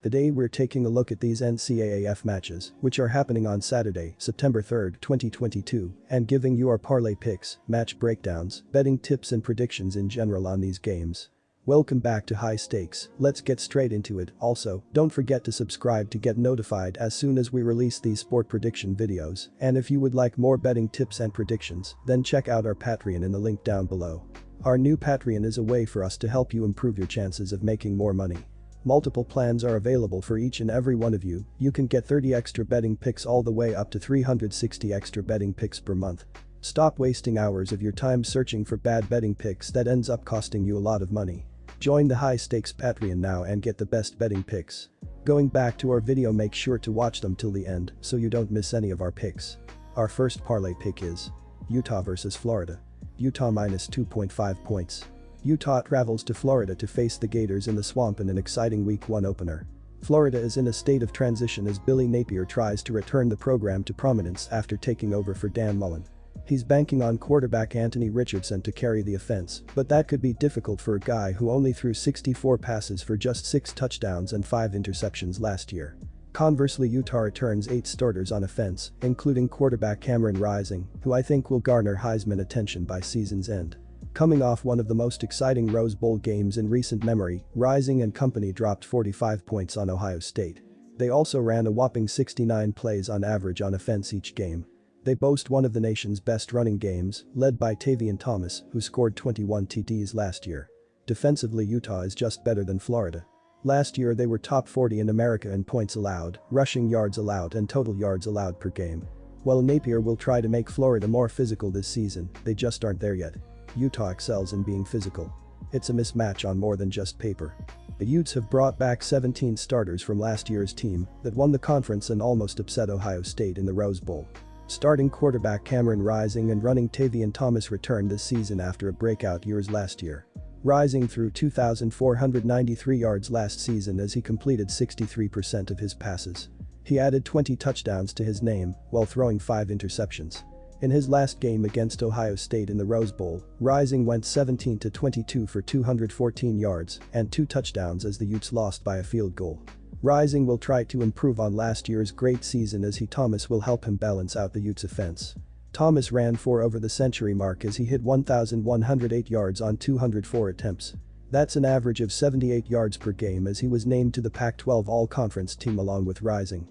Today we're taking a look at these NCAAF matches, which are happening on Saturday, September 3, 2022, and giving you our parlay picks, match breakdowns, betting tips and predictions in general on these games. Welcome back to High Stakes, let's get straight into it. Also, don't forget to subscribe to get notified as soon as we release these sport prediction videos, and if you would like more betting tips and predictions, then check out our Patreon in the link down below. Our new Patreon is a way for us to help you improve your chances of making more money. Multiple plans are available for each and every one of you. You can get 30 extra betting picks all the way up to 360 extra betting picks per month. Stop wasting hours of your time searching for bad betting picks that ends up costing you a lot of money. Join the High Stakes Patreon now and get the best betting picks. Going back to our video, make sure to watch them till the end so you don't miss any of our picks. Our first parlay pick is Utah versus Florida. Utah minus 2.5 points. Utah travels to Florida to face the Gators in the Swamp in an exciting Week 1 opener. Florida is in a state of transition as Billy Napier tries to return the program to prominence after taking over for Dan Mullen. He's banking on quarterback Anthony Richardson to carry the offense, but that could be difficult for a guy who only threw 64 passes for just 6 touchdowns and 5 interceptions last year. Conversely, Utah returns 8 starters on offense, including quarterback Cameron Rising, who I think will garner Heisman attention by season's end. Coming off one of the most exciting Rose Bowl games in recent memory, Rising and company dropped 45 points on Ohio State. They also ran a whopping 69 plays on average on offense each game. They boast one of the nation's best running games, led by Tavion Thomas, who scored 21 TDs last year. Defensively, Utah is just better than Florida. Last year they were top 40 in America in points allowed, rushing yards allowed and total yards allowed per game. While Napier will try to make Florida more physical this season, they just aren't there yet. Utah excels in being physical. It's a mismatch on more than just paper. The Utes have brought back 17 starters from last year's team that won the conference and almost upset Ohio State in the Rose Bowl. Starting quarterback Cameron Rising and running Tavion Thomas returned this season after a breakout years last year. Rising threw 2,493 yards last season as he completed 63% of his passes. He added 20 touchdowns to his name while throwing 5 interceptions. In his last game against Ohio State in the Rose Bowl, Rising went 17-22 for 214 yards and 2 touchdowns as the Utes lost by a field goal. Rising will try to improve on last year's great season as Thomas will help him balance out the Utes' offense. Thomas ran for over the century mark as he hit 1,108 yards on 204 attempts. That's an average of 78 yards per game as he was named to the Pac-12 All-Conference team along with Rising.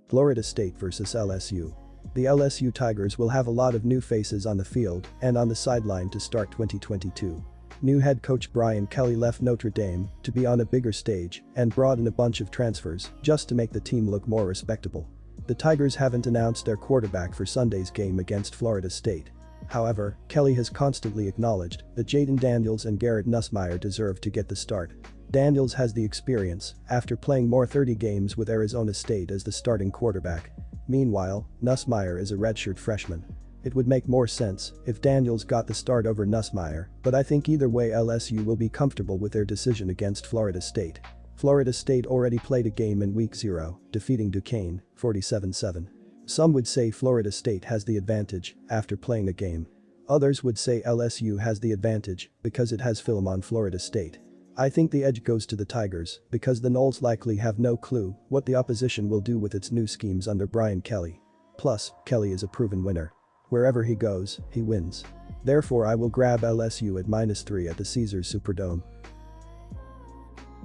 Florida State versus LSU. The LSU Tigers will have a lot of new faces on the field and on the sideline to start 2022. New head coach Brian Kelly left Notre Dame to be on a bigger stage and brought in a bunch of transfers just to make the team look more respectable. The Tigers haven't announced their quarterback for Sunday's game against Florida State. However, Kelly has constantly acknowledged that Jaden Daniels and Garrett Nussmeier deserve to get the start. Daniels has the experience after playing more 30 games with Arizona State as the starting quarterback. Meanwhile, Nussmeier is a redshirt freshman. It would make more sense if Daniels got the start over Nussmeier, but I think either way LSU will be comfortable with their decision against Florida State. Florida State already played a game in Week 0, defeating Duquesne, 47-7. Some would say Florida State has the advantage after playing a game. Others would say LSU has the advantage because it has film on Florida State. I think the edge goes to the Tigers because the Noles likely have no clue what the opposition will do with its new schemes under Brian Kelly. Plus, Kelly is a proven winner. Wherever he goes, he wins. Therefore I will grab LSU at -3 at the Caesars Superdome.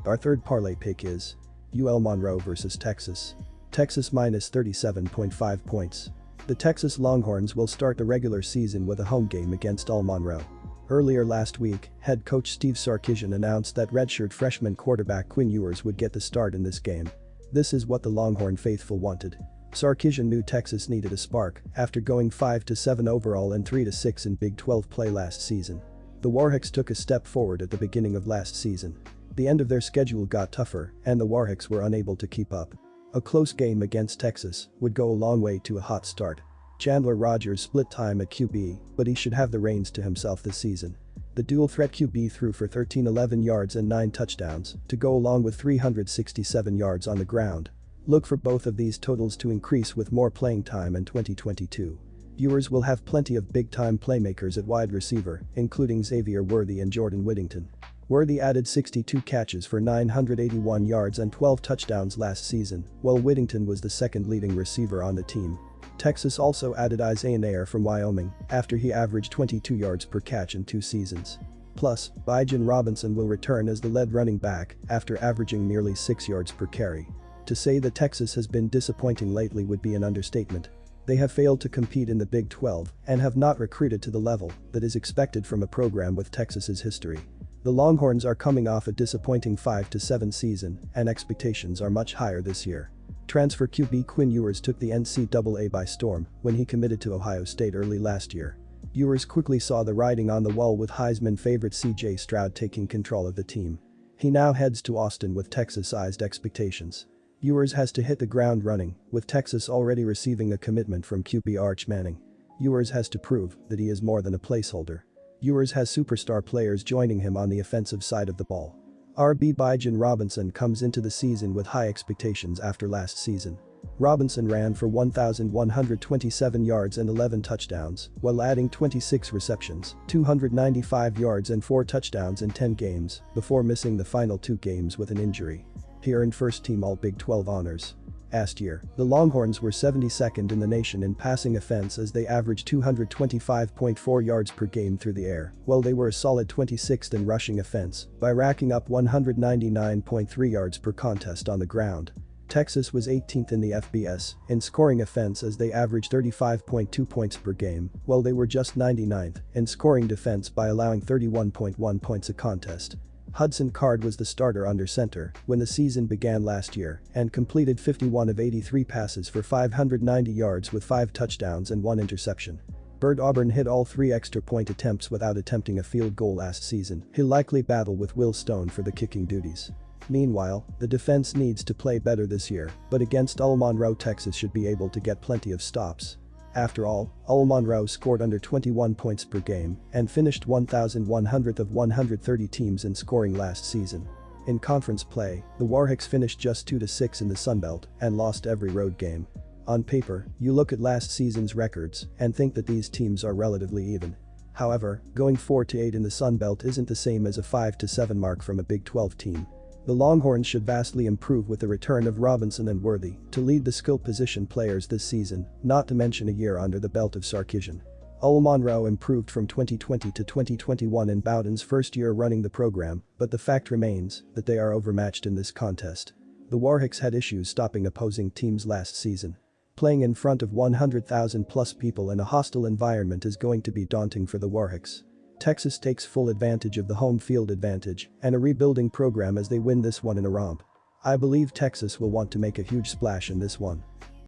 Our third parlay pick is UL Monroe versus Texas. Texas minus 37.5 points. The Texas Longhorns will start the regular season with a home game against UL Monroe. Earlier last week, head coach Steve Sarkisian announced that redshirt freshman quarterback Quinn Ewers would get the start in this game. This is what the Longhorn faithful wanted. Sarkisian knew Texas needed a spark after going 5-7 overall and 3-6 in Big 12 play last season. The Warhawks took a step forward at the beginning of last season. The end of their schedule got tougher and the Warhawks were unable to keep up. A close game against Texas would go a long way to a hot start. Chandler Rogers split time at QB, but he should have the reins to himself this season. The dual-threat QB threw for 1,311 yards and 9 touchdowns to go along with 367 yards on the ground. Look for both of these totals to increase with more playing time in 2022. Viewers will have plenty of big-time playmakers at wide receiver, including Xavier Worthy and Jordan Whittington. Worthy added 62 catches for 981 yards and 12 touchdowns last season, while Whittington was the second leading receiver on the team. Texas also added Isaiah Nair from Wyoming after he averaged 22 yards per catch in 2 seasons. Plus, Bijan Robinson will return as the lead running back after averaging nearly 6 yards per carry. To say that Texas has been disappointing lately would be an understatement. They have failed to compete in the Big 12 and have not recruited to the level that is expected from a program with Texas's history. The Longhorns are coming off a disappointing 5-7 season and expectations are much higher this year. Transfer QB Quinn Ewers took the NCAA by storm when he committed to Ohio State early last year. Ewers quickly saw the writing on the wall with Heisman favorite C.J. Stroud taking control of the team. He now heads to Austin with Texas-sized expectations. Ewers has to hit the ground running, with Texas already receiving a commitment from QB Arch Manning. Ewers has to prove that he is more than a placeholder. Ewers has superstar players joining him on the offensive side of the ball. RB Bijan Robinson comes into the season with high expectations after last season. Robinson ran for 1,127 yards and 11 touchdowns, while adding 26 receptions, 295 yards and 4 touchdowns in 10 games, before missing the final 2 games with an injury. He earned first-team All-Big 12 honors. Last year, the Longhorns were 72nd in the nation in passing offense as they averaged 225.4 yards per game through the air, while they were a solid 26th in rushing offense by racking up 199.3 yards per contest on the ground. Texas was 18th in the FBS in scoring offense as they averaged 35.2 points per game, while they were just 99th in scoring defense by allowing 31.1 points a contest. Hudson Card was the starter under center when the season began last year and completed 51 of 83 passes for 590 yards with 5 touchdowns and 1 interception. Bert Auburn hit all 3 extra point attempts without attempting a field goal last season. He'll likely battle with Will Stone for the kicking duties. Meanwhile, the defense needs to play better this year, but against Monroe, Texas should be able to get plenty of stops. After all, Monroe scored under 21 points per game and finished 1,100th of 130 teams in scoring last season. In conference play, the Warhawks finished just 2-6 in the Sunbelt and lost every road game. On paper, you look at last season's records and think that these teams are relatively even. However, going 4-8 in the Sunbelt isn't the same as a 5-7 mark from a Big 12 team. The Longhorns should vastly improve with the return of Robinson and Worthy to lead the skill position players this season, not to mention a year under the belt of Sarkisian. Monroe improved from 2020 to 2021 in Bowden's first year running the program, but the fact remains that they are overmatched in this contest. The Warhawks had issues stopping opposing teams last season. Playing in front of 100,000 plus people in a hostile environment is going to be daunting for the Warhawks. Texas takes full advantage of the home field advantage and a rebuilding program as they win this one in a romp. I believe Texas will want to make a huge splash in this one.